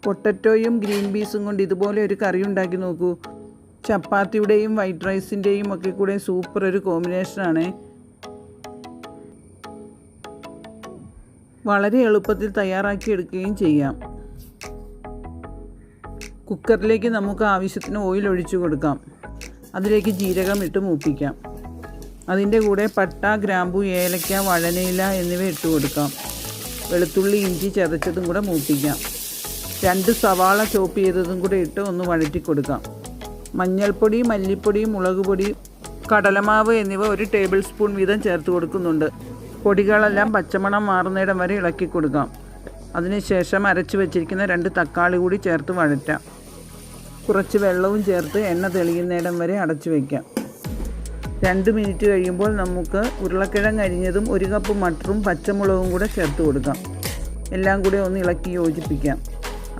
പൊട്ടറ്റോയും green പീസും കൊണ്ട് ഇതുപോലെ ഒരു കറി ഉണ്ടാക്കി നോക്കൂ. ചപ്പാത്തിയുടെയും വൈറ്റ് റൈസിൻ്റെയും ഒക്കെ കൂടെ സൂപ്പർ ഒരു കോമ്പിനേഷനാണ്. വളരെ എളുപ്പത്തിൽ തയ്യാറാക്കിയെടുക്കുകയും ചെയ്യാം. കുക്കറിലേക്ക് നമുക്ക് ആവശ്യത്തിന് ഓയിൽ ഒഴിച്ചു കൊടുക്കാം. അതിലേക്ക് ജീരകം ഇട്ട് മൂപ്പിക്കാം. അതിൻ്റെ കൂടെ പട്ട, ഗ്രാമ്പു, ഏലക്ക, വഴനയില എന്നിവ ഇട്ട് കൊടുക്കാം. വെളുത്തുള്ളി, ഇഞ്ചി ചതച്ചതും കൂടെ മൂപ്പിക്കാം. 2 സവാള ചോപ്പ് ചെയ്തതും കൂടെ ഇട്ട് ഒന്ന് വഴറ്റി കൊടുക്കാം. മഞ്ഞൾപ്പൊടി, മല്ലിപ്പൊടി, മുളക് പൊടി, കടലമാവ് എന്നിവ 1 ടേബിൾ സ്പൂൺ വീതം ചേർത്ത് കൊടുക്കുന്നുണ്ട്. പൊടികളെല്ലാം പച്ചമണം മാറുന്നിടം വരെ ഇളക്കി കൊടുക്കാം. അതിനുശേഷം അരച്ച് വെച്ചിരിക്കുന്ന 2 തക്കാളി കൂടി ചേർത്ത് വഴറ്റാം. കുറച്ച് വെള്ളവും ചേർത്ത് എണ്ണ തെളിയുന്നിടം വരെ അടച്ചു വയ്ക്കാം. 2 മിനിറ്റ് കഴിയുമ്പോൾ നമുക്ക് ഉരുളക്കിഴങ്ങ് അരിഞ്ഞതും 1 കപ്പ് മട്ടറും പച്ചമുളകും കൂടെ ചേർത്ത് കൊടുക്കാം. എല്ലാം കൂടെ ഒന്ന് ഇളക്കി യോജിപ്പിക്കാം.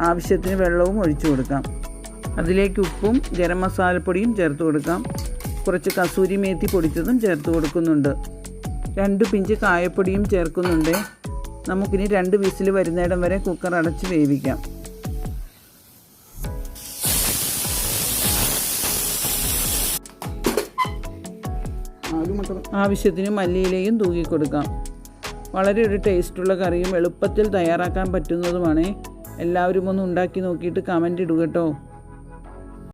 ആവശ്യത്തിന് വെള്ളവും ഒഴിച്ചു കൊടുക്കാം. അതിലേക്ക് ഉപ്പും ഗരം മസാലപ്പൊടിയും ചേർത്ത് കൊടുക്കാം. കുറച്ച് കസൂരി മേത്തി പൊടിച്ചതും ചേർത്ത് കൊടുക്കുന്നുണ്ട്. 2 പിഞ്ച് കായപ്പൊടിയും ചേർക്കുന്നുണ്ട്. നമുക്കിനി 2 വിസിൽ വരുന്നിടം വരെ കുക്കർ അടച്ച് വേവിക്കാം. ആവശ്യത്തിന് മല്ലിയിലയും തൂക്കി കൊടുക്കാം. വളരെ ഒരു ടേസ്റ്റുള്ള കറിയും എളുപ്പത്തിൽ തയ്യാറാക്കാൻ പറ്റുന്നതുമാണ്. എല്ലാവരും ഒന്ന് ഉണ്ടാക്കി നോക്കിയിട്ട് കമൻറ്റ് ഇടുക കേട്ടോ.